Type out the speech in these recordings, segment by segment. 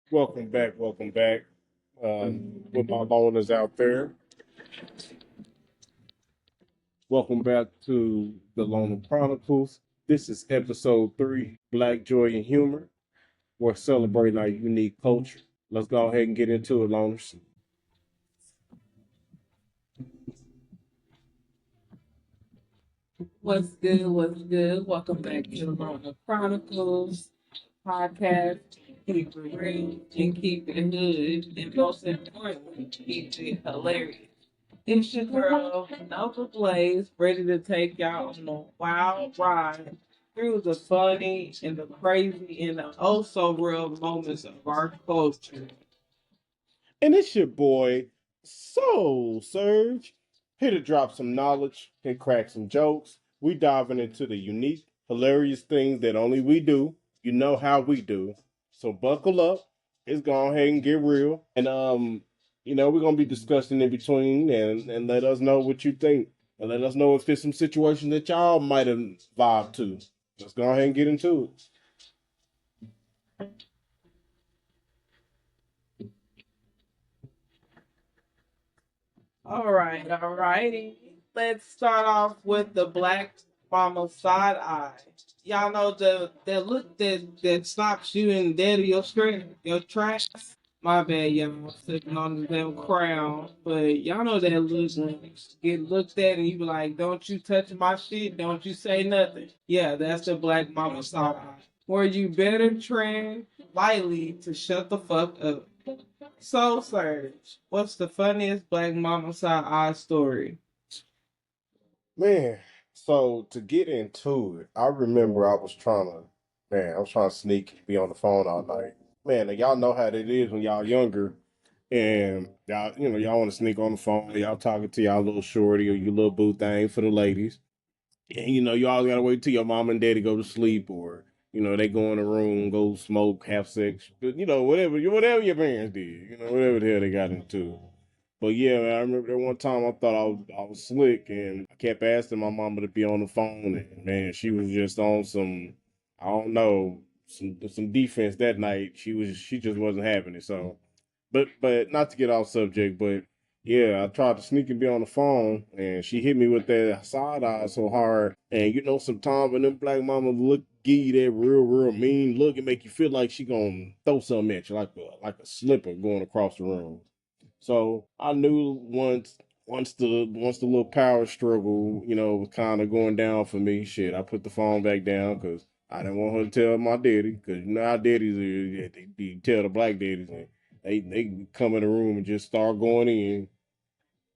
Welcome back. With my loners out there. Welcome back to the Loner Chronicles. This is episode 3, Black Joy and Humor. We're celebrating our unique culture. Let's go ahead and get into it, loners. What's good? What's good? Welcome back to the Loner Chronicles podcast. Keep it real and keep it hood, and most importantly, keep it hilarious. It's your girl, Nova Blaze, ready to take y'all on a wild ride through the funny and the crazy and the oh so real moments of our culture. And it's your boy, Soul Surge, here to drop some knowledge and crack some jokes. We diving into the unique, hilarious things that only we do. You know how we do. So buckle up. It's going ahead and get real. And we're gonna be discussing in between and let us know what you think. And let us know if there's some situations that y'all might have vibed to. Let's go ahead and get into it. All right, all righty. Let's start off with the Black Mama side eye. Y'all know the look that stops you in dead of your tracks. My bad, y'all, sitting on the damn crown. But y'all know that look when you get looked at and you be like, "Don't you touch my shit? Don't you say nothing?" Yeah, that's the Black Mama side eye. Where you better tread lightly to shut the fuck up. So, Serge, what's the funniest Black Mama side eye story? Man, so to get into it, I remember I was trying to sneak, be on the phone all night. Man, and y'all know how it is when y'all younger and y'all want to sneak on the phone. Y'all talking to y'all little shorty or your little boo thing for the ladies. And, you all gotta wait till your mom and daddy go to sleep or, they go in the room, go smoke, have sex, but, whatever your parents did, whatever the hell they got into. But yeah, man, I remember that one time I thought I was slick, and I kept asking my mama to be on the phone, and man, she was just on some, I don't know, some defense that night. She just wasn't having it. So, but not to get off subject, but yeah, I tried to sneak and be on the phone, and she hit me with that side eye so hard. And sometimes when them black mamas give you that real mean look, and make you feel like she gonna throw something at you, like a slipper going across the room. So I knew once the little power struggle, was kind of going down for me. Shit, I put the phone back down because I didn't want her to tell my daddy. Because you know how daddies are, yeah, they tell the black daddies, and they come in the room and just start going in.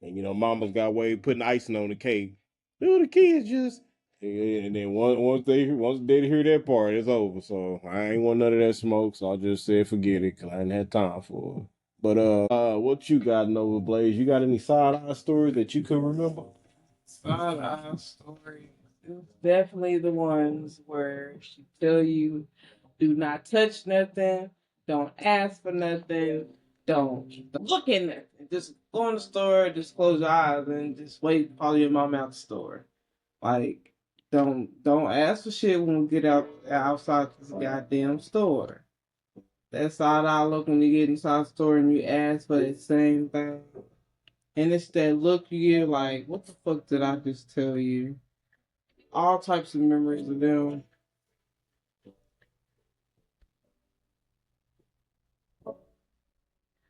And mama's got way putting icing on the cake. The kids just. And then once they hear that part, it's over. So I ain't want none of that smoke. So I just said forget it because I didn't have time for it. But what you got, Nova Blaze? You got any side eye stories that you could remember? Side eye story. It's definitely the ones where she tell you, do not touch nothing, don't ask for nothing, don't look at nothing. Just go in the store, just close your eyes and just wait, follow your mom out the store. Like, don't ask for shit when we get outside this goddamn store. That side eye look when you get inside the store and you ask for the same thing. And it's that look you get like, what the fuck did I just tell you? All types of memories of them.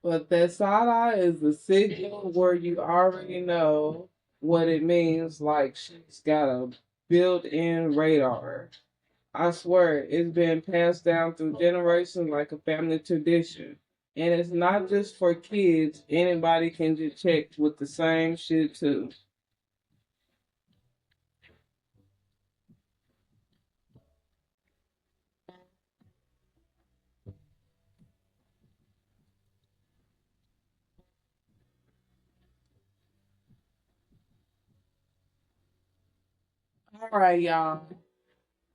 But that side eye is the signal where you already know what it means. Like she's got a built in radar. I swear, it's been passed down through generations like a family tradition. And it's not just for kids, anybody can get checked with the same shit too. All right, y'all.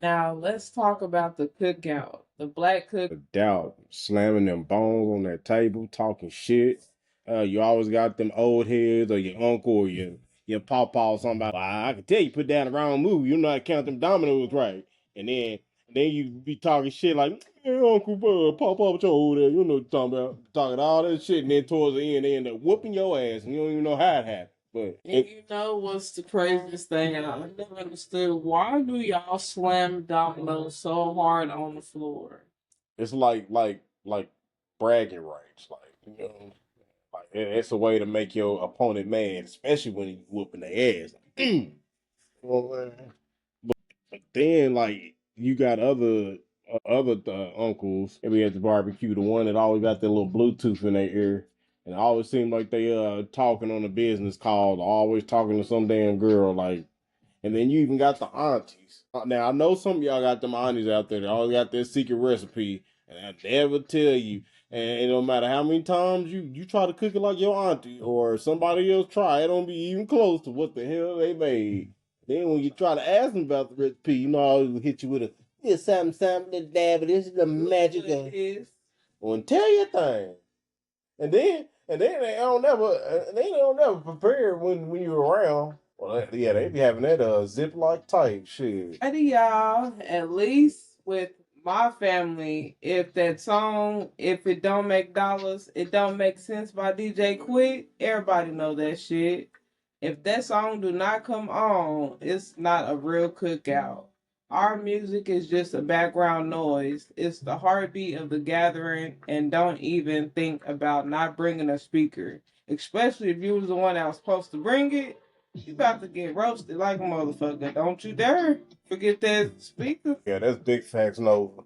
Now let's talk about the cookout. The black cook. Doubt slamming them bones on that table, talking shit. You always got them old heads or your uncle or your pawpaw or something about. I can tell you put down the wrong move. You know how to count them dominoes right, and then And then you be talking shit like, hey, Uncle Bud, pop up your old ass. You know what I'm talking about. Talking all that shit. And then towards the end, they end up whooping your ass. And you don't even know how it happened. But And you know what's the craziest thing? I never understood. Why do y'all slam dominoes so hard on the floor? it's like bragging rights. Like, you know, like it's a way to make your opponent mad, especially when he whooping their ass. You know what I'm saying? But then like you got other uncles and we at the barbecue, the one that always got their little Bluetooth in their ear, and it always seemed like they talking on a business call, always talking to some damn girl, like. And then you even got the aunties. Now I know some of y'all got them aunties out there that always got their secret recipe, and I never tell you. And it don't matter how many times you try to cook it like your auntie or somebody else try, it don't be even close to what the hell they made. Then when you try to ask them about the recipe, you know, I always hit you with a this something, this dab, this is the magic of it. Well, tell your thing. And then they don't never prepare when you're around. Well, yeah, they be having that Ziploc type shit. Eddie, y'all, at least with my family, if that song, if it don't make dollars, it don't make sense by DJ Quick, everybody know that shit. If that song do not come on, it's not a real cookout. Our music is just a background noise. It's the heartbeat of the gathering, and don't even think about not bringing a speaker. Especially if you was the one that was supposed to bring it, you about to get roasted like a motherfucker. Don't you dare forget that speaker. Yeah, that's big facts, no.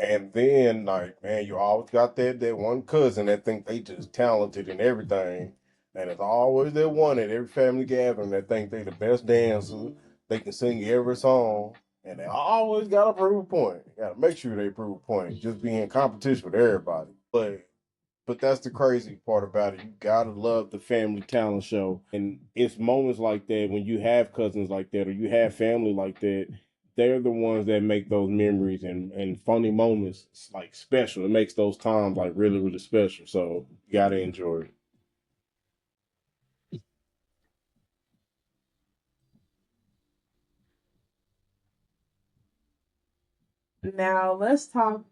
And then, like, man, you always got that one cousin that think they just talented and everything. And it's always that one at every family gathering that think they the best dancer. They can sing every song. And they always got to prove a point. You got to make sure they prove a point. Just be in competition with everybody. But that's the crazy part about it. You gotta love the family talent show. And it's moments like that when you have cousins like that or you have family like that, they're the ones that make those memories and funny moments like special. It makes those times like really, really special. So you gotta enjoy it. Now let's talk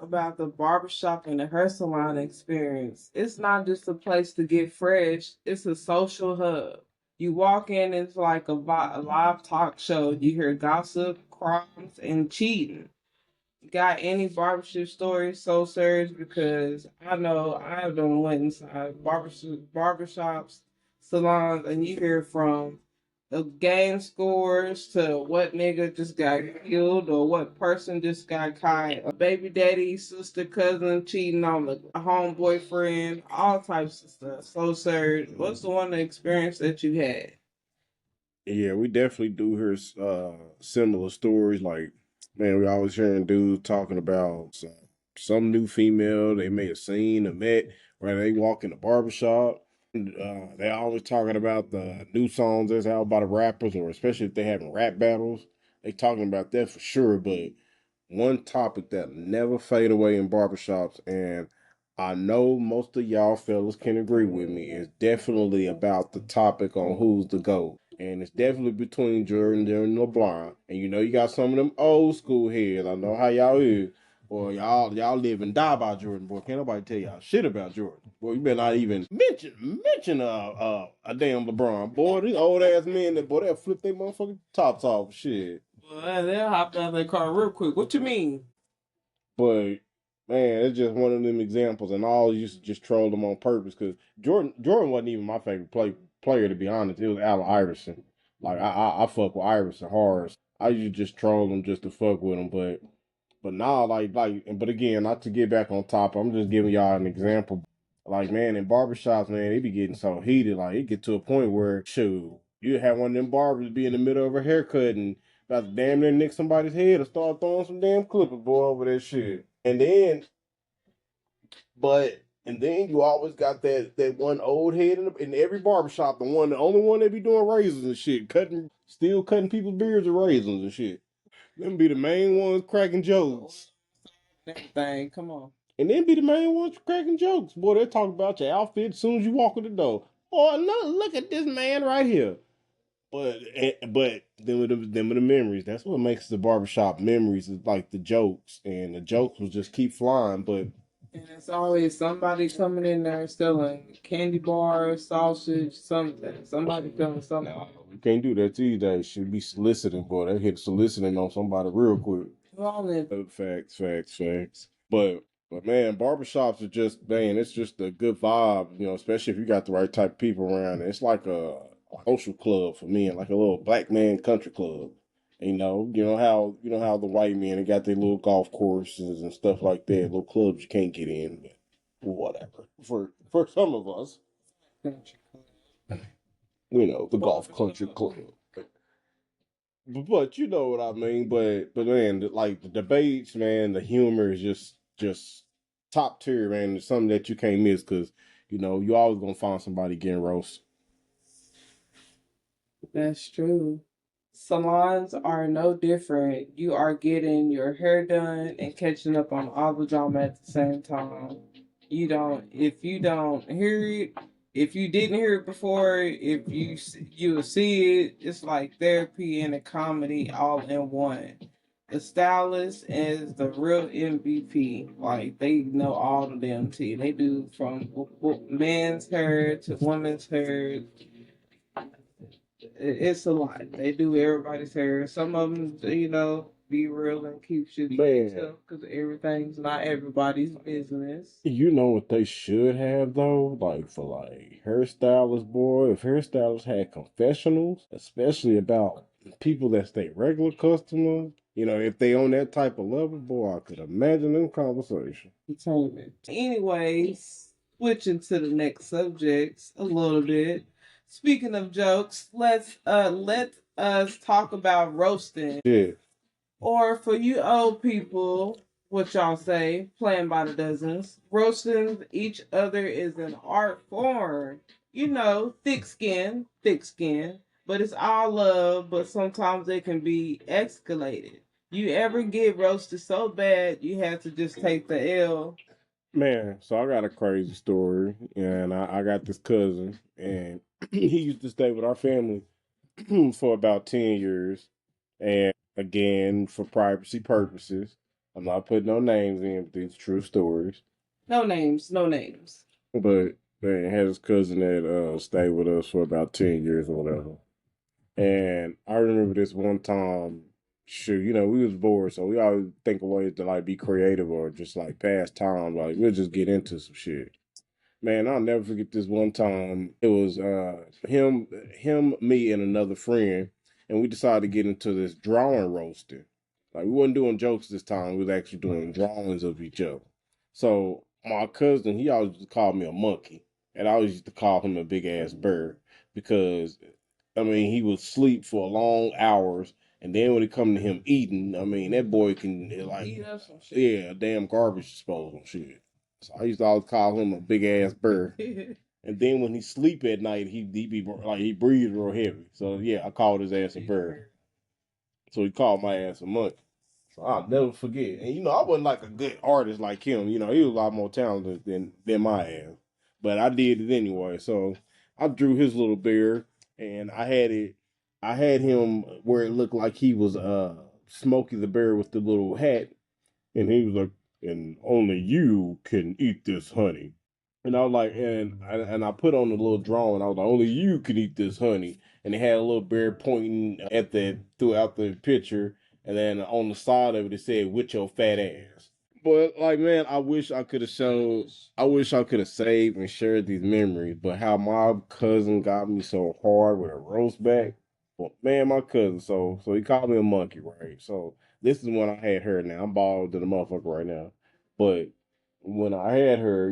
about the barbershop and the hair salon experience. It's not just a place to get fresh, it's a social hub. You walk in, it's like a live talk show. You hear gossip, crimes, and cheating. Got any barbershop stories so serious? Because I know I've done went inside barbershops, salons, and you hear from the game scores to what nigga just got killed or what person just got caught, a baby daddy, sister, cousin cheating on a home boyfriend, all types of stuff. So serious. What's the one experience that you had? Yeah, we definitely do hear similar stories. Like, man, we always hearing dudes talking about some new female they may have seen or met, where they walk in the barbershop. They always talking about the new songs that's out by the rappers, or especially if they having rap battles. They talking about that for sure. But one topic that never fade away in barbershops, and I know most of y'all fellas can agree with me, is definitely about the topic on who's the GOAT. And it's definitely between Jordan and LeBron. And you know you got some of them old school heads. I know how y'all is. Boy, y'all live and die by Jordan. Boy, can't nobody tell y'all shit about Jordan. Boy, you better not even mention a damn LeBron. Boy, these old ass men that boy they'll flip their motherfucking tops off. Shit. Well, they'll hop out of their car real quick. What you mean? But man, it's just one of them examples, and all used to just troll them on purpose because Jordan wasn't even my favorite player to be honest. It was Allen Iverson. Like I fuck with Iverson hard. I used to just troll him just to fuck with him, but now but again, not to get back on top. I'm just giving y'all an example. Like man, in barbershops, man, they be getting so heated. Like it get to a point where shoot, you have one of them barbers be in the middle of a haircut and about to damn near nick somebody's head or start throwing some damn clippers, boy, over that shit. And then you always got that one old head in every barbershop, the only one that be doing razors and shit, still cutting people's beards with razors and shit. Them be the main ones cracking jokes. Everything. Come on. And then be the main ones cracking jokes. Boy, they talk about your outfit as soon as you walk in the door. Oh, look at this man right here. but them are the memories. That's what makes the barbershop memories is like the jokes, and the jokes will just keep flying. But And it's always somebody coming in there selling candy bars, sausage, something. Somebody selling something. no, we can't do that these days. Should be soliciting, boy. They hit soliciting on somebody real quick. Well, then, Facts. But man, barbershops are just man, it's just a good vibe, especially if you got the right type of people around. It's like a social club for men, like a little black man country club. You know how the white men they got their little golf courses and stuff like that, little clubs you can't get in, but whatever. For some of us, the golf country club. But you know what I mean. But man, like the debates, man, the humor is just top tier, man. It's something that you can't miss because you always gonna find somebody getting roast. that's true. Salons are no different. You are getting your hair done and catching up on all the drama at the same time. If you don't hear it, if you didn't hear it before, if you'll see it, it's like therapy and a comedy all in one. The stylist is the real MVP. Like they know all the damn tea. They do from men's hair to women's hair. It's a lot. They do everybody's hair. Some of them, be real and keep shit to Man, themselves because everything's not everybody's business. you know what they should have though, like for like hairstylists, boy. If hairstylists had confessionals, especially about people that stay regular customers, if they on that type of level, boy, I could imagine them conversations. Entertainment. Anyways, switching to the next subjects a little bit. Speaking of jokes, let us talk about roasting. Yeah. Or for you old people, what y'all say, playing by the dozens, roasting each other is an art form. Thick skin, but it's all love, but sometimes it can be escalated. You ever get roasted so bad you have to just take the L? Man, so I got a crazy story, and I got this cousin, and he used to stay with our family for about 10 years. And again, for privacy purposes, I'm not putting no names in, but these true stories. No names, no names. But man, had his cousin that stayed with us for about 10 years or whatever. And I remember this one time, shoot, we was bored, so we always think of ways to like be creative or just like pass time. Like we'll just get into some shit. Man, I'll never forget this one time. It was me, and another friend, and we decided to get into this drawing roasting. Like we wasn't doing jokes this time; we was actually doing drawings of each other. So my cousin, he always used to call me a monkey, and I always used to call him a big ass bird because, I mean, he would sleep for long hours, and then when it come to him eating, I mean, that boy can like Eat up some shit. yeah, damn garbage disposal shit. So I used to always call him a big ass bird. And then when he sleep at night, he be like he breathes real heavy. So yeah, I called his ass a bird. So he called my ass a monkey. So I'll never forget. And I wasn't like a good artist like him. He was a lot more talented than my ass. But I did it anyway. So I drew his little bear, and I had him where it looked like he was Smokey the Bear with the little hat, and he was like, and only you can eat this honey. And I was like, and I put on a little drawing. I was like, only you can eat this honey. And it had a little bear pointing at the throughout the picture, and then on the side of it, it said, "With your fat ass." But like, man, I wish I could have saved and shared these memories. But how my cousin got me so hard with a roast back. Well, man, my cousin. So he called me a monkey, right? So this is when I had her. Now I'm bald to the motherfucker right now, but when I had her,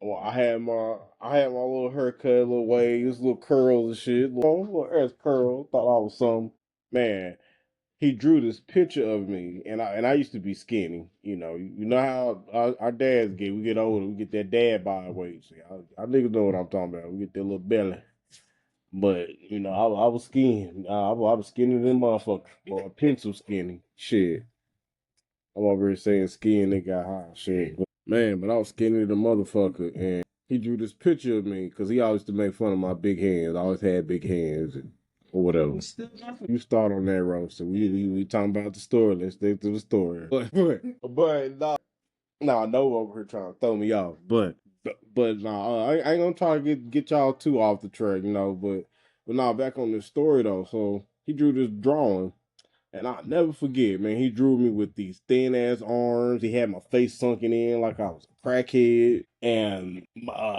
well, I had my little haircut, little waves, little curls and shit, little ass curl. Thought I was something. Man, he drew this picture of me, and I used to be skinny. You know how our dads get. We get older, we get that dad body weight. See, I niggas know what I'm talking about. We get that little belly. But I was skinny. I was skinny than motherfucker, or pencil skinny. Shit, I'm over here saying skinny, got high shit. But, man, but I was skinny than motherfucker, he drew this picture of me because he always used to make fun of my big hands. I always had big hands or whatever. You start on that roaster. We talking about the story. Let's stick to the story. But no, I know over here trying to throw me off. But no, I ain't gonna try to get y'all too off the track, you know. But now back on this story though. So he drew this drawing. And I'll never forget, man, he drew me with these thin ass arms. He had my face sunken in like I was a crackhead, and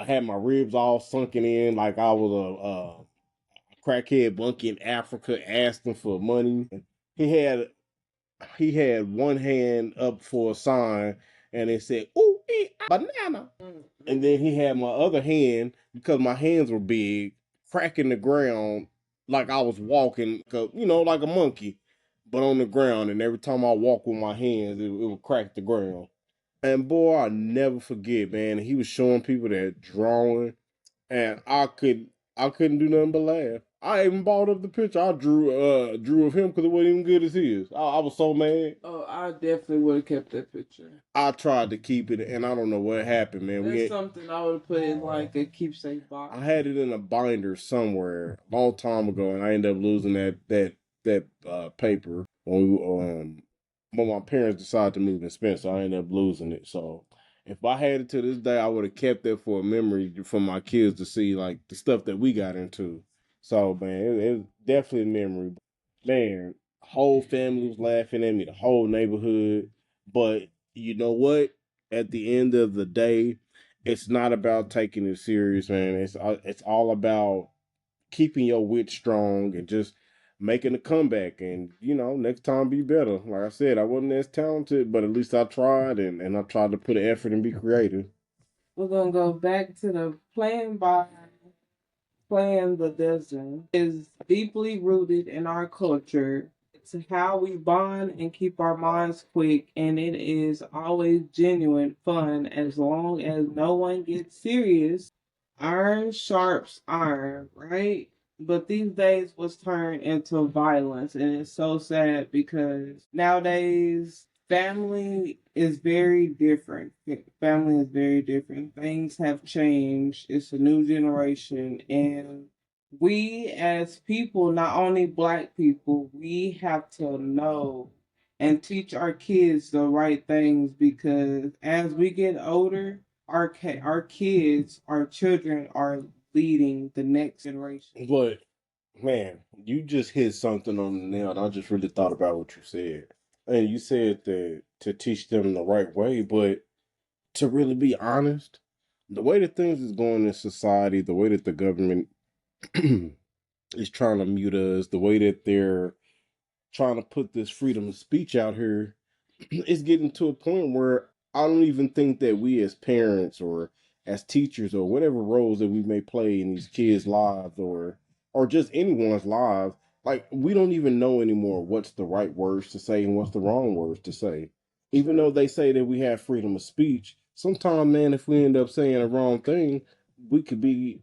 had my ribs all sunken in like I was a crackhead monkey in Africa asking for money. He had he had one hand up for a sign, and it said "ooh banana," and then he had my other hand because my hands were big, cracking the ground like I was walking, you know, like a monkey, but on the ground. And every time I walk with my hands, it would crack the ground. And boy, I never forget, man. He was showing people that drawing, and I couldn't do nothing but laugh. I even bought up the picture I drew of him because it wasn't even good as his. I was so mad. Oh, I definitely would have kept that picture. I tried to keep it, and I don't know what happened, man. That's something I would have put in like a keepsake box. I had it in a binder somewhere a long time ago, and I ended up losing that paper when my parents decided to move to Spencer. I ended up losing it. So if I had it to this day, I would have kept it for a memory for my kids to see like the stuff that we got into. So man, it was definitely a memory. Man, whole family was laughing at me, the whole neighborhood. But you know what? At the end of the day, it's not about taking it serious, man. It's all about keeping your wit strong and just making a comeback. And you know, next time be better. Like I said, I wasn't as talented, but at least I tried, and I tried to put an effort and be creative. We're gonna go back to the playing the desert is deeply rooted in our culture. It's how we bond and keep our minds quick, and it is always genuine fun as long as no one gets serious. Iron sharps iron, right? But these days was turned into violence, and it's so sad because nowadays family is very different. Family is very different. Things have changed. It's a new generation, and we as people, not only black people, we have to know and teach our kids the right things because as we get older, our kids, our children are leading the next generation. But man, you just hit something on the nail. And I just really thought about what you said. And you said that to teach them the right way, but to really be honest, the way that things is going in society, the way that the government is trying to mute us, the way that they're trying to put this freedom of speech out here, it's getting to a point where I don't even think that we as parents or as teachers or whatever roles that we may play in these kids' lives or just anyone's lives, like we don't even know anymore what's the right words to say and what's the wrong words to say. Even though they say that we have freedom of speech, sometimes man, if we end up saying the wrong thing, we could be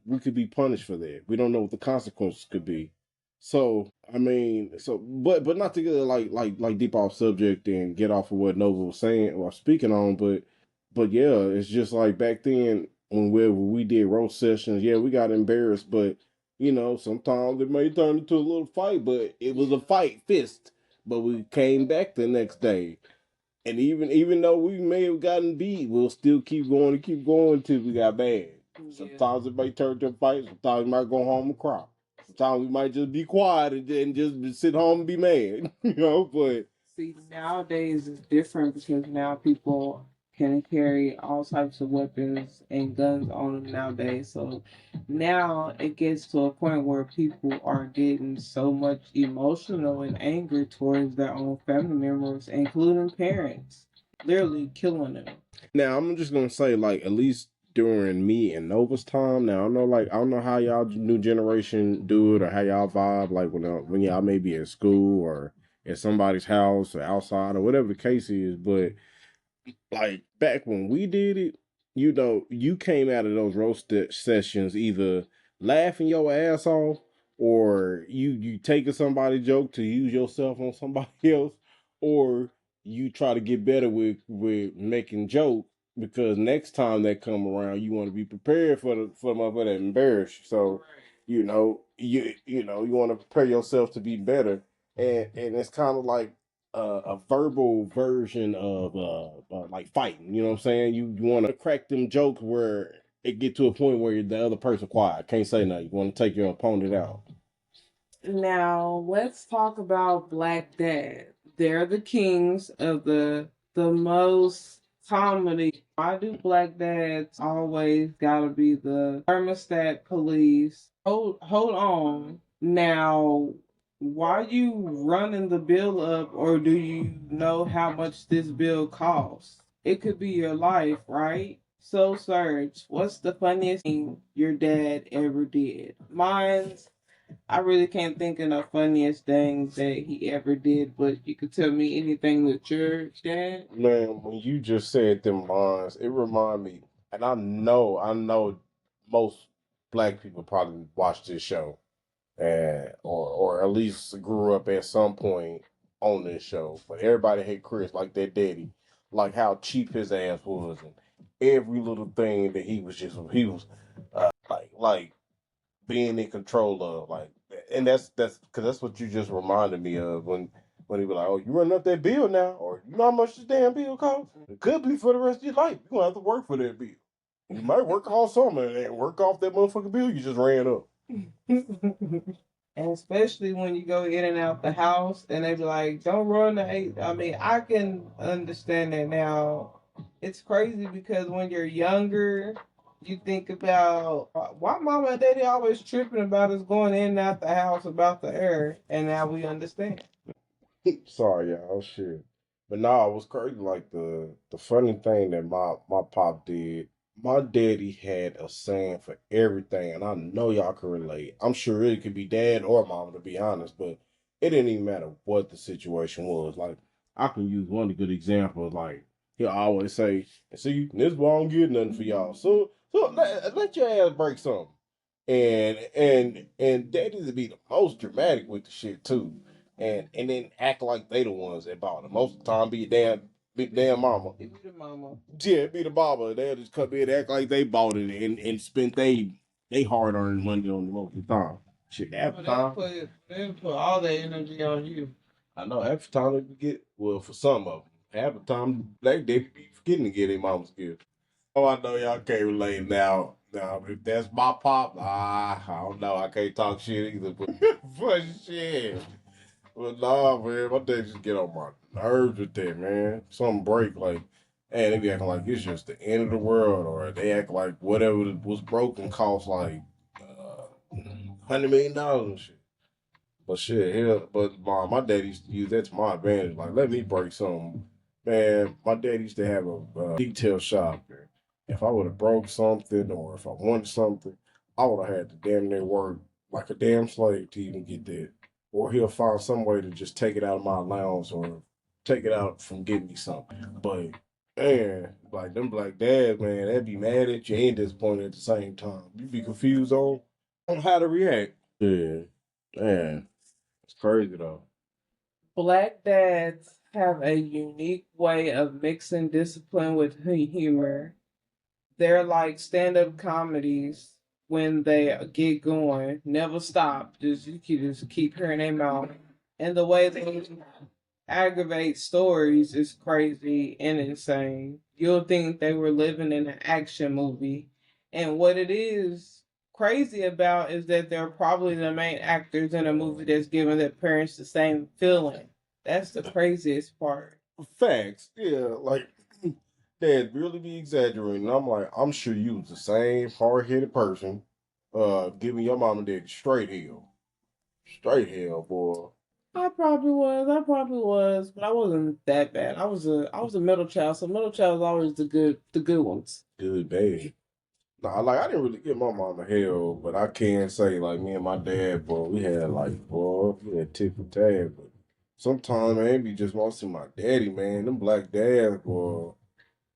punished for that. We don't know what the consequences could be. So I mean, but not to get like deep off subject and get off of what Nova was saying or speaking on, but yeah, it's just like back then when we did roast sessions, yeah, we got embarrassed, but you know, sometimes it may turn into a little fight, but it was a fight fist. But we came back the next day. And even though we may have gotten beat, we'll still keep going until we got bad. Yeah. Sometimes it might turn to a fight. Sometimes we might go home and cry. Sometimes we might just be quiet and just sit home and be mad. You know, but see, nowadays it's different because now people can carry all types of weapons and guns on them nowadays. So now it gets to a point where people are getting so much emotional and angry towards their own family members, including parents, literally killing them. now I'm just gonna say, like, at least during me and Nova's time. Now I don't know how y'all new generation do it or how y'all vibe, like when y'all may be at school or at somebody's house or outside or whatever the case is, but like back when we did it, you know, you came out of those roast sessions either laughing your ass off or you taking somebody's joke to use yourself on somebody else, or you try to get better with making jokes because next time they come around, you want to be prepared for the motherfucker that embarrass you. So, you want to prepare yourself to be better, and it's kind of like a verbal version of like fighting. You know what I'm saying? You want to crack them jokes where it get to a point where the other person quiet, can't say nothing. You want to take your opponent out. Now let's talk about black dads. They're the kings of the most comedy. Why do black dads always gotta be the thermostat police? Hold on. Now, why you running the bill up, or do you know how much this bill costs? It could be your life, right? So, Serge, what's the funniest thing your dad ever did? Mine's I really can't think of the funniest thing that he ever did, but you could tell me anything that your dad. Man, when you just said them lines, it remind me, and I know most black people probably watch this show, and or at least grew up at some point on this show. But everybody hate Chris like their daddy, like how cheap his ass was, and every little thing that he was like being in control of, like, and that's because that's what you just reminded me of when he was like, "Oh, you running up that bill now, or you know how much this damn bill costs? It could be for the rest of your life. You gonna have to work for that bill. You might work off some and work off that motherfucking bill you just ran up." And especially when you go in and out the house and they be like, don't run the eight. I mean, I can understand that now. It's crazy because when you're younger, you think about why mama and daddy always tripping about us going in and out the house about the air. And now we understand. Sorry, y'all, shit. But nah, it was crazy. Like the funny thing that my pop did. My daddy had a saying for everything, and I know y'all can relate. I'm sure it could be dad or mom, to be honest, but it didn't even matter what the situation was. Like, I can use one good example. Like, he'll always say, "See, this boy don't get nothing for y'all. So let your ass break something." And daddies would be the most dramatic with the shit too, and then act like they the ones that bought it. Most of the time, be damn mama. It be the mama. Yeah, it be the mama. They'll just come in and act like they bought it and spent they hard earned money on the most of the time. Shit, half the time. They put all their energy on you. I know half the time they forget. Well, for some of them, half the time they be forgetting to get their mama's gift. Oh, I know y'all can't relate now. Now, if that's my pop, I don't know. I can't talk shit either. But shit. But nah, man, my dad just get on my nerves with that, man. Something break, like, and they be acting like it's just the end of the world, or they act like whatever was broken cost like $100 million and shit. But shit, hell, but my dad used to use that to my advantage. Like, let me break something. Man, my dad used to have a detail shop there. If I would have broke something or if I wanted something, I would have had to damn near work like a damn slave to even get that. Or he'll find some way to just take it out of my allowance or take it out from getting me something. But man, like them black dads, man, they'd be mad at you and disappointed at the same time. You be confused on how to react. Yeah, man. It's crazy though. Black dads have a unique way of mixing discipline with humor. They're like stand-up comedies when they get going, never stop. Just you can just keep hearing their mouth, and the way they aggravate stories is crazy and insane. You'll think they were living in an action movie, and what it is crazy about is that they're probably the main actors in a movie that's giving their parents the same feeling. That's the craziest part. Facts, yeah, like they'd really be exaggerating. I'm like, I'm sure you was the same hard headed person, giving your mom and dad straight hell, boy. I probably was, but I wasn't that bad. I was a middle child, so middle child was always the good ones. Good bad. Nah, like I didn't really give my mom a hell, but I can say like me and my dad, boy, we had like boy, we had tit for tat, but sometimes man, it be just mostly my daddy, man. Them black dads, boy.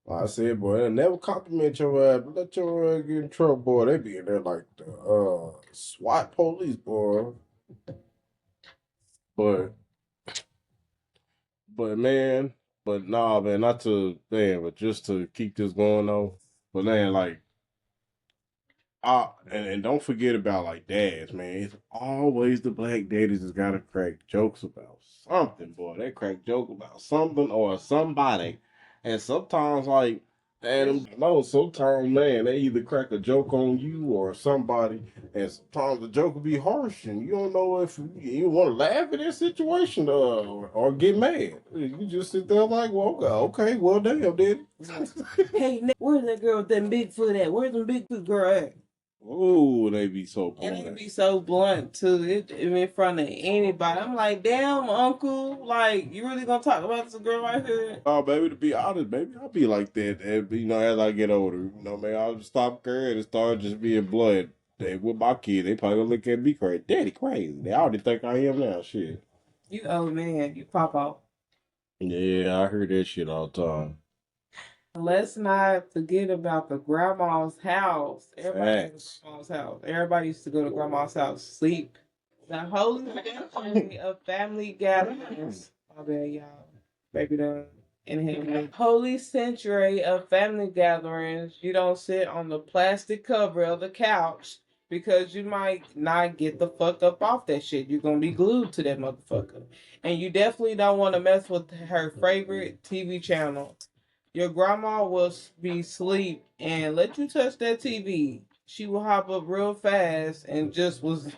Like I said, boy, they'll never compliment your ass, but let your ass get in trouble, boy. They be in there like the SWAT police, boy. But but man. But nah, man, not to man, but just to keep this going though. But man, like and don't forget about like dads, man. It's always the black daddies that's gotta crack jokes about something, boy. They crack joke about something or somebody. And sometimes like and I know sometimes man, they either crack a joke on you or somebody, and sometimes the joke will be harsh and you don't know if you want to laugh at that situation or get mad. You just sit there like, well, okay, well damn, daddy. Hey, where's that girl with that Bigfoot at? Where's the Bigfoot girl at? Oh, they be so And blunt. they be so blunt too. It in front of anybody. I'm like, damn, uncle, like you really gonna talk about this girl right here? Oh, baby, to be honest, baby, I'll be like that. And, as I get older, man, I'll just stop caring and start just being blunt. With my kids, they probably gonna look at me crazy. Daddy crazy. They already think I am now. Shit. You old man, you pop off. Yeah, I heard that shit all the time. Let's not forget about the grandma's house. Everybody goes to grandma's house. Everybody used to go to grandma's house, sleep. The holy sanctuary of family gatherings. My bad, y'all. Baby done inhale. Holy sanctuary of family gatherings. You don't sit on the plastic cover of the couch because you might not get the fuck up off that shit. You're gonna be glued to that motherfucker. And you definitely don't want to mess with her favorite TV channel. Your grandma will be asleep and let you touch that TV. She will hop up real fast and just was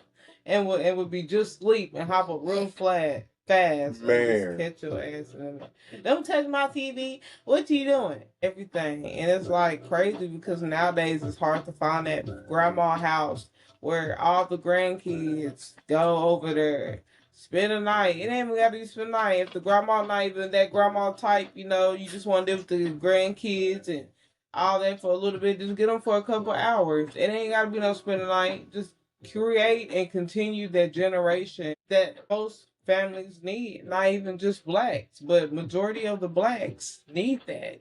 and would be just sleep and hop up real fast and just catch your ass in the don't touch my TV. What you doing? Everything. And it's like crazy because nowadays it's hard to find that grandma house where all the grandkids go over there. Spend a night. It ain't even gotta be spend a night. If the grandma not even that grandma type, you just want to live with the grandkids and all that for a little bit. Just get them for a couple hours. It ain't gotta be no spend a night. Just create and continue that generation that most families need. Not even just blacks, but majority of the blacks need that.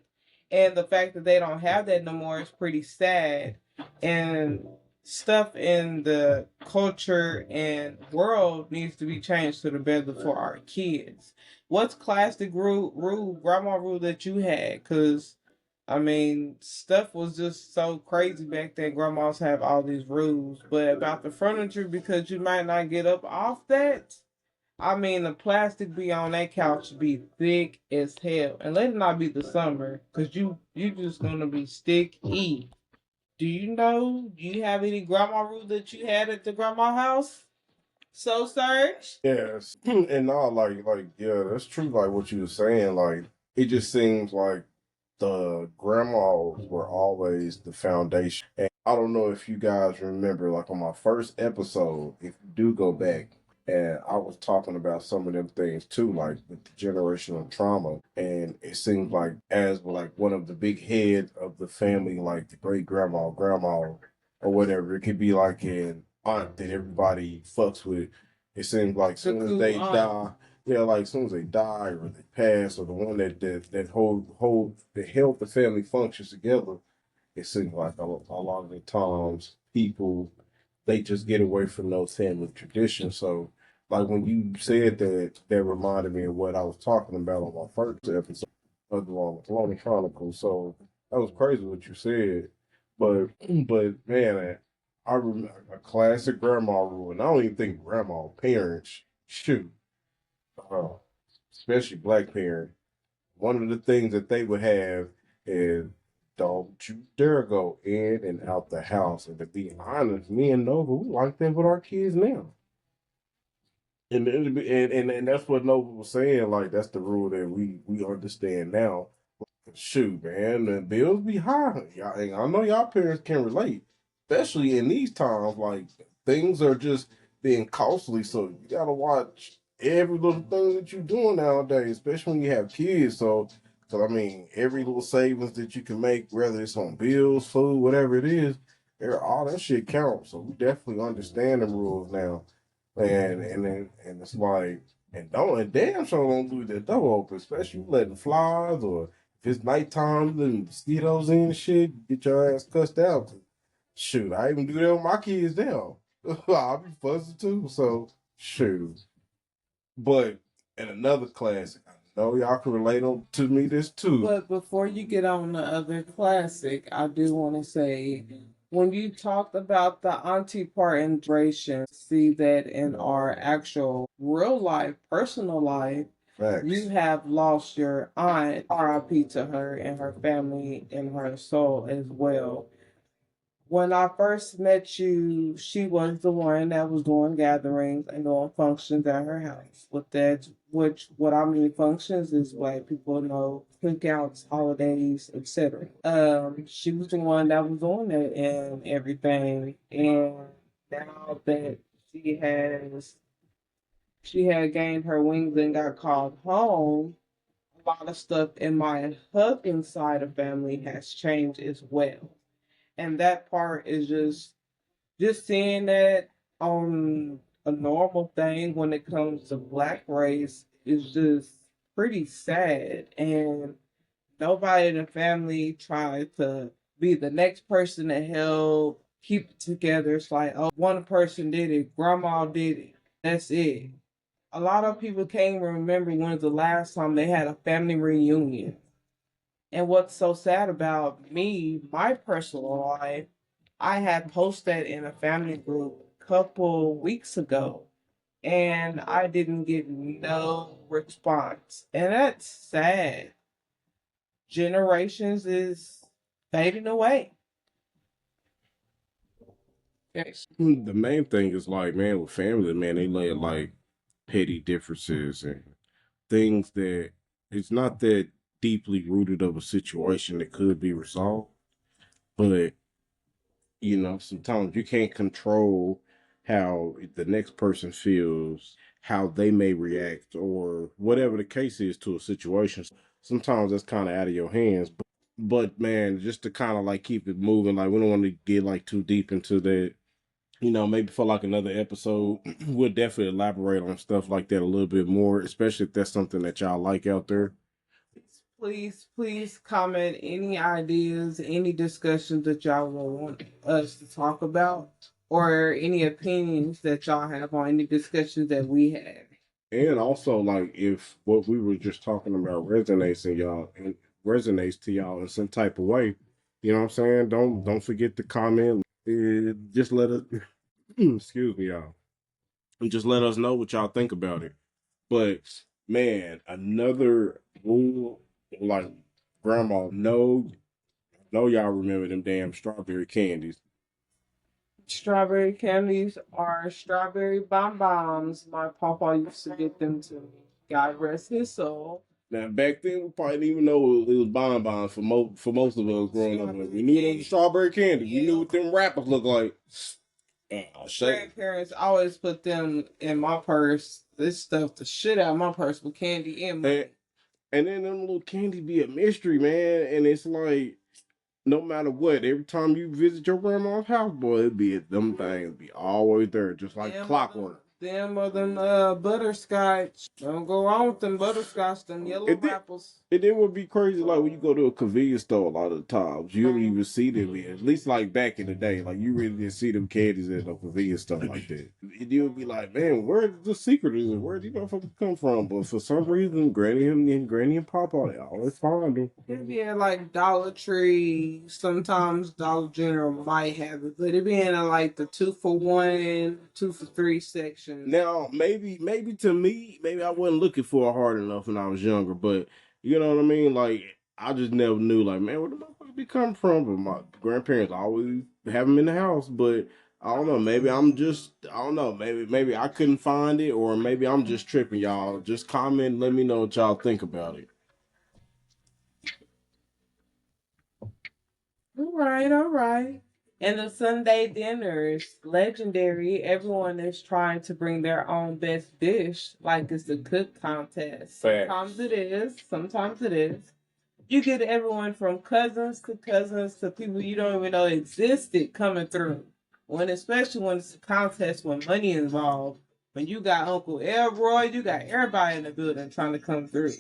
And the fact that they don't have that no more is pretty sad. And stuff in the culture and world needs to be changed to the better for our kids. What's classic grandma rule that you had? Because I mean, stuff was just so crazy back then. Grandmas have all these rules, but about the furniture, because you might not get up off that. I mean, the plastic be on that couch be thick as hell, and let it not be the summer, cause you just gonna be sticky. Do you know? Do you have any grandma rules that you had at the grandma house? So, Serge? Yes, and all yeah, that's true. Like what you were saying, like it just seems like the grandmas were always the foundation. And I don't know if you guys remember, like on my first episode, if you do go back, and I was talking about some of them things too, like with the generational trauma. And it seems like as like one of the big heads of the family, like the great grandma, grandma, or whatever, it could be like an aunt that everybody fucks with. It seems like soon as they die, yeah, like as soon as they die or they pass, or the one that hold that held the family functions together, it seems like a lot of the times people they just get away from those family traditions. So, like when you said that, that reminded me of what I was talking about on my first episode of the Loner Chronicles. So that was crazy what you said, but man, I remember a classic grandma rule, and I don't even think grandma parents shoot, uh, especially black parents. One of the things that they would have is don't you dare go in and out the house. And to be honest, me and Nova, we like that with our kids now. And that's what Nova was saying. Like that's the rule that we understand now. Shoot, man, the bills be high. Y'all, and I know y'all parents can relate, especially in these times. Like things are just being costly, so you gotta watch every little thing that you're doing nowadays, especially when you have kids. So I mean, every little savings that you can make, whether it's on bills, food, whatever it is, all that shit counts. So we definitely understand the rules now, and it's like, and damn sure don't leave that door open, especially letting flies or if it's nighttime and mosquitoes in and shit, get your ass cussed out. Shoot, I even do that with my kids now. I'll be fuzzy too. So shoot. But and another classic, No, y'all can relate on to me this too. But before you get on the other classic, I do want to say when you talked about the auntie part and see that in our actual real life, personal life, Facts. you have lost your aunt, RIP to her and her family and her soul as well. When I first met you, she was the one that was doing gatherings and doing functions at her house. With that, which what I mean functions is like people know cookouts, holidays, etc. She was the one that was doing it and everything. And now that she has, she had gained her wings and got called home. A lot of stuff in my husband's side of family has changed as well, and that part is just seeing that on a normal thing when it comes to black race is just pretty sad, and nobody in the family tried to be the next person to help keep it together. It's like, oh, one person did it, grandma did it, that's it. A lot of people can't even remember when's the last time they had a family reunion. And what's so sad about me, my personal life, I had posted in a family group a couple weeks ago and I didn't get no response. And that's sad. Generations is fading away. Yes. The main thing is like, man, with family, man, they let like petty differences and things that it's not that deeply rooted of a situation that could be resolved, but sometimes you can't control how the next person feels, how they may react, or whatever the case is to a situation. Sometimes that's kind of out of your hands. But man, just to kind of like keep it moving, like we don't want to get like too deep into that. Maybe for like another episode, we'll definitely elaborate on stuff like that a little bit more, especially if that's something that y'all like out there. Please, please comment any ideas, any discussions that y'all will want us to talk about, or any opinions that y'all have on any discussions that we had. And also, like, if what we were just talking about resonates to y'all in some type of way, you know what I'm saying? Don't forget to comment. Just let us excuse me, y'all. And just let us know what y'all think about it. But man, another rule like grandma, no, y'all remember them damn strawberry candies. Strawberry candies are strawberry bonbons. My papa used to get them to me. God rest his soul. Now back then we probably didn't even know it was bonbons for most of us growing up. We knew it was strawberry candy. We knew what them wrappers looked like. Grandparents always put them in my purse. This stuff the shit out of my purse with candy and money. And then them little candy be a mystery, man. And it's like no matter what, every time you visit your grandma's house, boy, it be them things be always there, just like clockwork. Them or them butterscotch. Don't go wrong with them butterscotch, them yellow wrappers. And then would be crazy, like when you go to a convenience store a lot of the times, you don't even see them. At least like back in the day, like you really didn't see them candies at a convenience store like that. And you would be like, man, where the secret is? Where do you motherfuckers come from? But for some reason, Granny and Papa, they always find them. It'd be at like Dollar Tree. Sometimes Dollar General might have it, but it'd be in like the 2 for 1, 2 for 3 section. Now, maybe to me, maybe I wasn't looking for it hard enough when I was younger, but you know what I mean? Like, I just never knew, like, man, where the motherfuckers be coming from? But my grandparents always have them in the house, but I don't know. Maybe I don't know. Maybe I couldn't find it, or maybe I'm just tripping, y'all. Just comment, let me know what y'all think about it. All right, all right. And the Sunday dinners, legendary. Everyone is trying to bring their own best dish, like it's a cook contest. Sometimes it is, sometimes it is. You get everyone from cousins to people you don't even know existed coming through. Especially when it's a contest with money involved. When you got Uncle Elroy, you got everybody in the building trying to come through.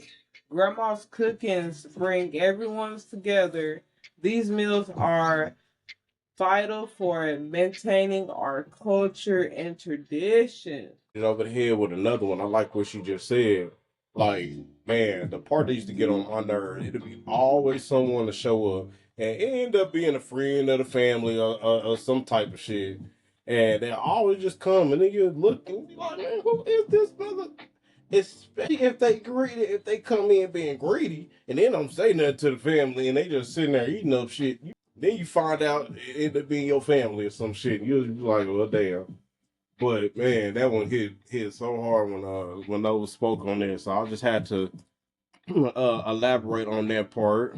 Grandma's cookings bring everyone together. These meals are vital for maintaining our culture and tradition. Over the head with another one. I like what she just said. Like, man, the part that used to get on my nerves, it'd be always someone to show up, and it end up being a friend of the family or some type of shit. And they always just come and then you look and be like, man, who is this brother? Especially if they greedy, if they come in being greedy, and then don't say nothing to the family, and they just sitting there eating up shit. Then you find out it ended up being your family or some shit. And you'll be like, well, damn. But man, that one hit so hard when those spoke on there. So I just had to elaborate on that part.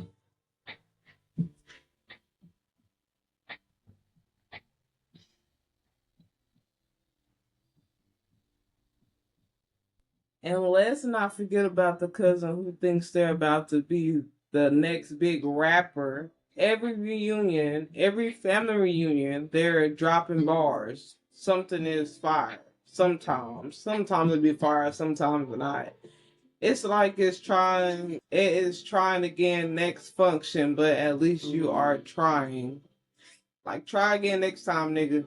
And let's not forget about the cousin who thinks they're about to be the next big rapper. Every reunion, every family reunion, they're dropping bars. Something is fire. Sometimes it'll be fire, sometimes not. It's like it is trying again next function, but at least you are trying. Like, try again next time, nigga.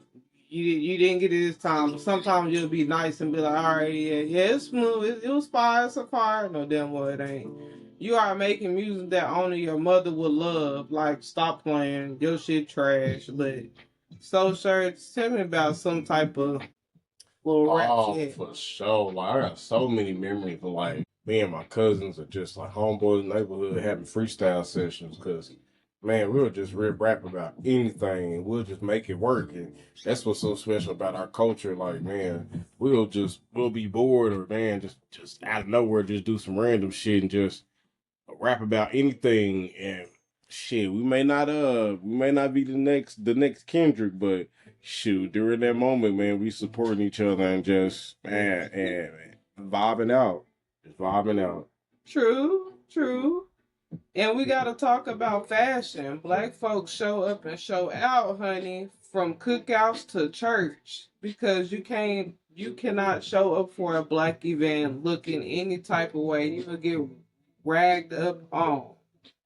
You didn't get it this time. Sometimes you'll be nice and be like, all right, yeah, it's smooth. It was fire. It's a fire. No, damn well it ain't. You are making music that only your mother would love. Like, stop playing. Your shit trash. But, so, sir, tell me about some type of little rap Oh, shit. for sure. Like I got so many memories of like me and my cousins are just like homeboys in the neighborhood having freestyle sessions because man, we'll just rap about anything and we'll just make it work. And that's what's so special about our culture. Like, man, we'll be bored or man, just out of nowhere just do some random shit and just rap about anything and shit. We may not be the next Kendrick, but shoot, during that moment, man, we supporting each other and just man, vibing out. Just vibing out. True, true. And we got to talk about fashion. Black folks show up and show out, honey, from cookouts to church because you cannot show up for a black event looking any type of way. You'll get ragged up on.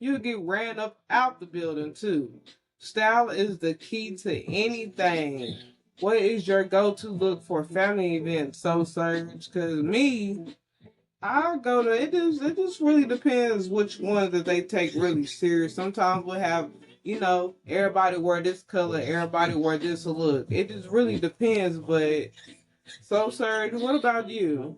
You'll get ran up out the building too. Style is the key to anything. What is your go-to look for family events? So, Serge, because me, I go to it just really depends which one that they take really serious. Sometimes we'll have, everybody wear this color, everybody wear this look. It just really depends, but so sir, what about you?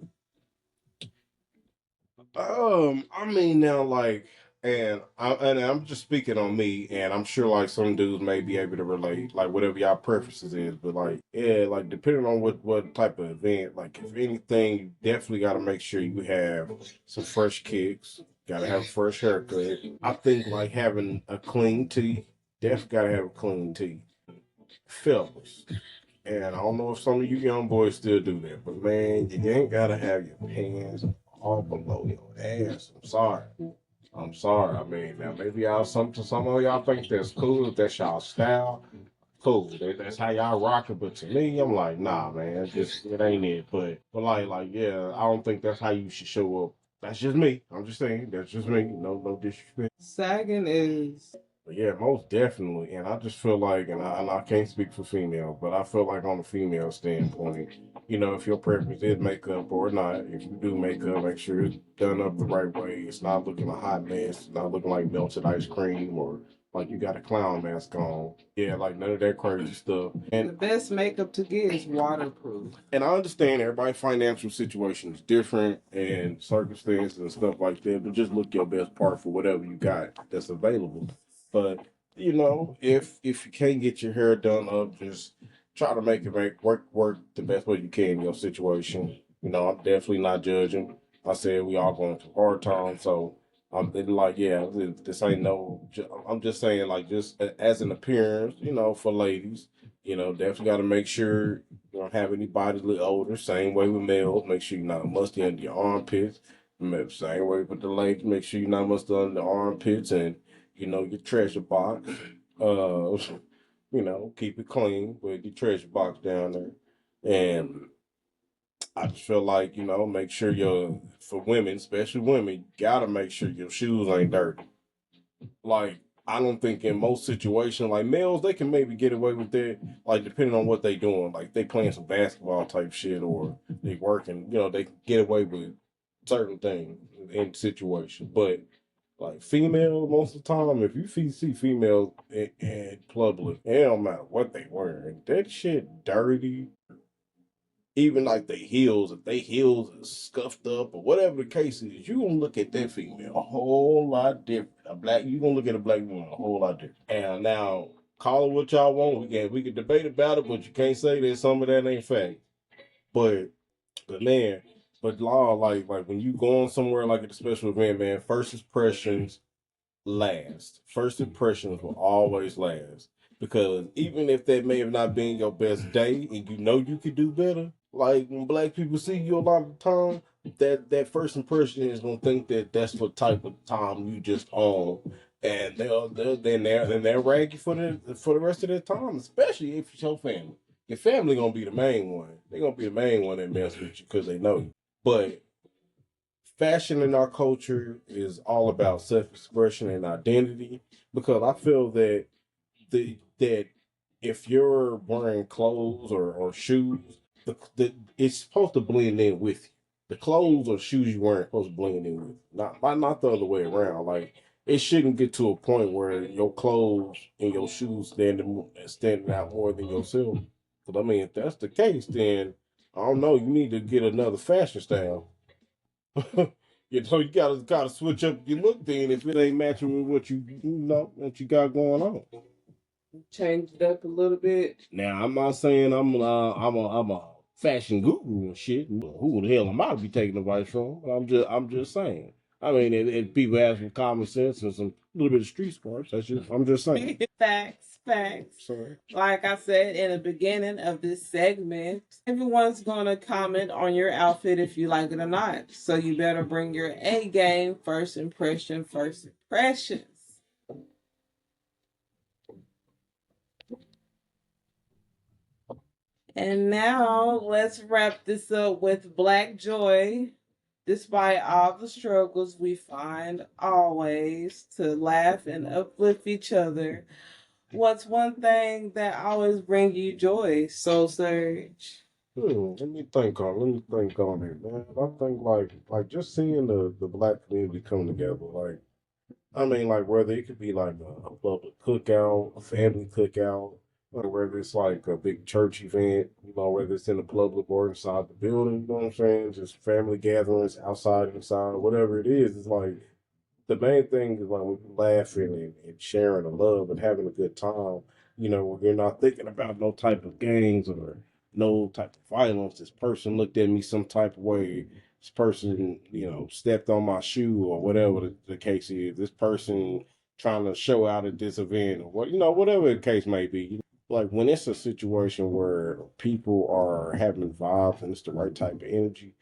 I mean now like and I'm just speaking on me and I'm sure like some dudes may be able to relate, like whatever y'all preferences is, but like yeah, like depending on what type of event, like if anything, you definitely gotta make sure you have some fresh kicks, gotta have a fresh haircut. I think like having a clean tee, definitely gotta have a clean tee. Fellas. And I don't know if some of you young boys still do that, but man, you ain't gotta have your pants all below your ass. I'm sorry. I'm sorry. I mean, now maybe some of y'all think that's cool, if that's y'all style. Cool. That's how y'all rock it. But to me, I'm like, nah, man, it ain't it. But like, yeah, I don't think that's how you should show up. That's just me. I'm just saying. That's just me. No disrespect. Sagging is But yeah, most definitely. And I just feel like, and I can't speak for female, but I feel like on the female standpoint, if your preference is makeup or not, if you do makeup, make sure it's done up the right way. It's not looking a hot mess. It's not looking like melted ice cream or like you got a clown mask on. Yeah, like none of that crazy stuff. the best makeup to get is waterproof. And I understand everybody's financial situation is different and circumstances and stuff like that, but just look your best part for whatever you got that's available. But if you can't get your hair done up, just try to make it work the best way you can in your situation. I'm definitely not judging. I said we all going through hard times, so I'm like, yeah, this ain't no. I'm just saying, like, just as an appearance, for ladies, definitely got to make sure you don't have any bodily odor. Same way with males, make sure you're not musty under your armpits. Same way with the ladies, make sure you're not musty under the armpits and your treasure box. Uh, keep it clean with your treasure box down there. And I just feel like, make sure for women, especially women, you gotta make sure your shoes ain't dirty. Like, I don't think in most situations, like males, they can maybe get away with that, like depending on what they doing. Like they playing some basketball type shit or they working, they can get away with certain things in situations. But like female, most of the time, if you see females in public, it don't matter what they wearing. That shit dirty. Even like the heels, if they heels are scuffed up or whatever the case is, you gonna look at that female a whole lot different. You gonna look at a black woman a whole lot different. And now, call it what y'all want. We can debate about it, but you can't say that some of that ain't fact. But but man, but law like when you go on somewhere like at a special event, man, first impressions last. First impressions will always last. Because even if that may have not been your best day and you know you could do better, like when black people see you a lot of the time, that first impression is gonna think that that's what type of time you just on, and they'll rag you for the rest of their time, especially if it's your family. Your family gonna be the main one. They're gonna be the main one that mess with you because they know you. But fashion in our culture is all about self-expression and identity because I feel that that if you're wearing clothes or shoes, it's supposed to blend in with you. The clothes or shoes you're wearing are supposed to blend in with you. Not the other way around. Like it shouldn't get to a point where your clothes and your shoes standing out more than yourself. Because I mean, if that's the case, then I don't know. You need to get another fashion style. You gotta switch up your look then if it ain't matching with what you got going on. Change it up a little bit. Now I'm not saying I'm a fashion guru and shit. Who the hell am I to be taking advice from? But I'm just saying. I mean, if people have some common sense and some little bit of street smarts, I'm just saying. Facts, facts. Sorry. Like I said in the beginning of this segment, everyone's going to comment on your outfit if you like it or not. So you better bring your A game, first impressions. And now let's wrap this up with Black Joy. Despite all the struggles, we find always to laugh and uplift each other. What's one thing that always brings you joy, Soul Surge? Let me think on it, man. I think like just seeing the black community come together, like I mean, like whether it could be like a public cookout, a family cookout, or whether it's like a big church event, whether it's in the public or inside the building, you know what I'm saying? Just family gatherings outside, inside, whatever it is. It's like the main thing is like when you laughing and sharing the love and having a good time, when you're not thinking about no type of gangs or no type of violence. This person looked at me some type of way. This person, stepped on my shoe or whatever the case is. This person trying to show out at this event or whatever the case may be. Like when it's a situation where people are having vibes and it's the right type of energy,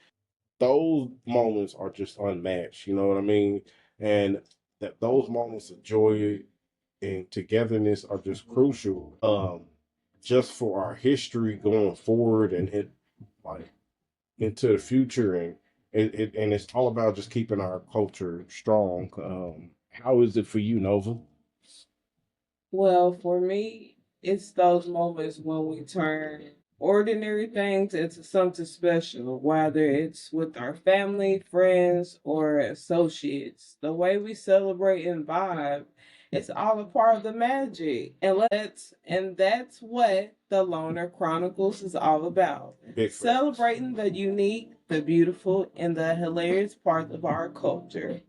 those moments are just unmatched. You know what I mean? And that those moments of joy and togetherness are just crucial. Just for our history going forward and it like into the future and it's all about just keeping our culture strong. How is it for you, Nova? Well, for me, it's those moments when we turn ordinary things into something special, whether it's with our family, friends, or associates. The way we celebrate and vibe, it's all a part of the magic. And that's what the Loner Chronicles is all about. Celebrating the unique, the beautiful, and the hilarious parts of our culture.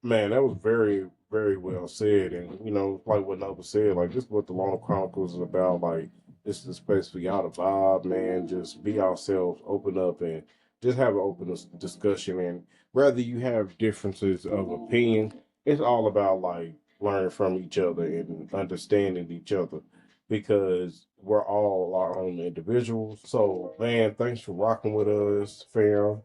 Man, that was very, very well said. And, like what Nova said, like, this is what the Loner Chronicles is about. Like, this is the space for y'all to vibe, man. Just be ourselves, open up, and just have an open discussion. And whether you have differences of opinion, it's all about, like, learning from each other and understanding each other because we're all our own individuals. So, man, thanks for rocking with us, fam,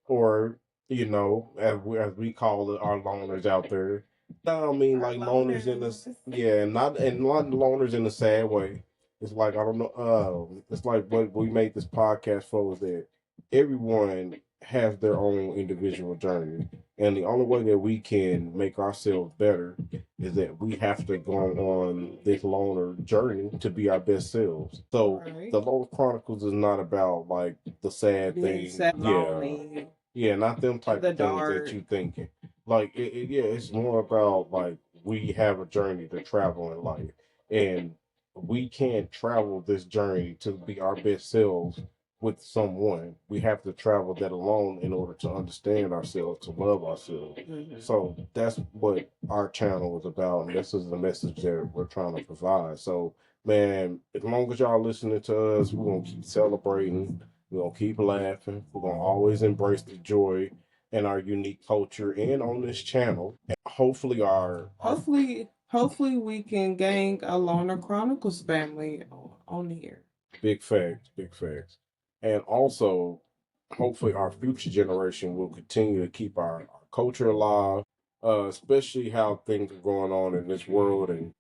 or as we call it, our loners out there. I don't mean like loners in this, yeah, not loners in a sad way. It's like I don't know. It's like what we made this podcast for is that everyone has their own individual journey, and the only way that we can make ourselves better is that we have to go on this loner journey to be our best selves. So the Loner Chronicles is not about like the sad thing. Yeah. Yeah, not them type the of things that dark. you thinking. Like, yeah, it's more about like we have a journey to travel in life, and we can't travel this journey to be our best selves with someone. We have to travel that alone in order to understand ourselves, to love ourselves. Mhm. So that's what our channel is about, and this is the message that we're trying to provide. So, man, as long as y'all listening to us, we're gonna keep celebrating. We're gonna keep laughing. We're gonna always embrace the joy and our unique culture and on this channel. And hopefully Hopefully we can gang a Loner Chronicles family on here. big facts, big facts. And also hopefully our future generation will continue to keep our culture alive, especially how things are going on in this world. And,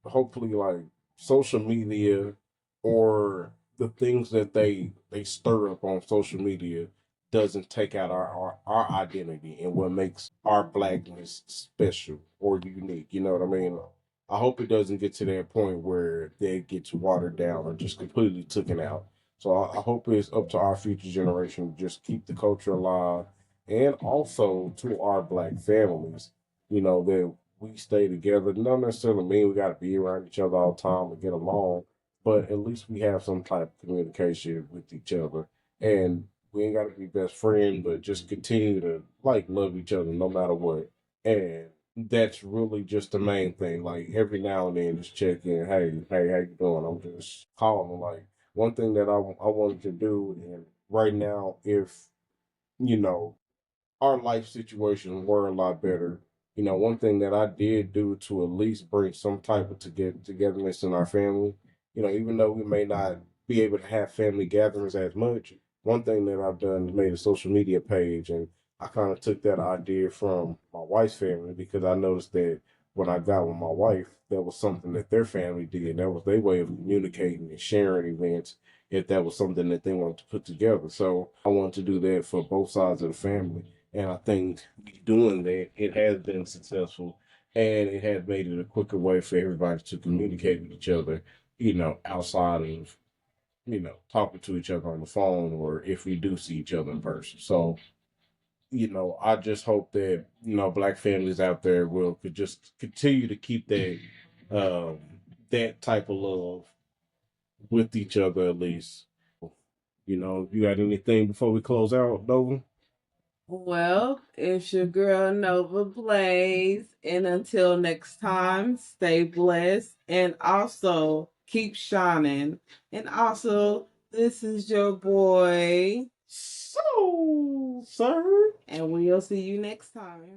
hopefully, like social media or the things that they stir up on social media doesn't take out our identity and what makes our blackness special or unique. You know what I mean? I hope it doesn't get to that point where they gets watered down or just completely taken out. So I hope it's up to our future generation to just keep the culture alive, and also to our black families, that we stay together. Not necessarily mean we got to be around each other all the time and get along, but at least we have some type of communication with each other. And we ain't got to be best friends, but just continue to like love each other no matter what. And that's really just the main thing. Like every now and then, just check in. Hey, how you doing? I'm just calling. Like one thing that I wanted to do, and right now, if you know our life situations were a lot better. One thing that I did do to at least bring some type of togetherness in our family, even though we may not be able to have family gatherings as much, one thing that I've done is made a social media page. And I kind of took that idea from my wife's family because I noticed that when I got with my wife, that was something that their family did. That was their way of communicating and sharing events if that was something that they wanted to put together. So I wanted to do that for both sides of the family. And I think doing that, it has been successful, and it has made it a quicker way for everybody to communicate with each other, outside of, talking to each other on the phone or if we do see each other in person. So, I just hope that, black families out there could just continue to keep um, that type of love with each other at least. You got anything before we close out, Nova? Well, it's your girl Nova Blaze. And until next time, stay blessed and also keep shining. And also, this is your boy. So, sir. And we'll see you next time.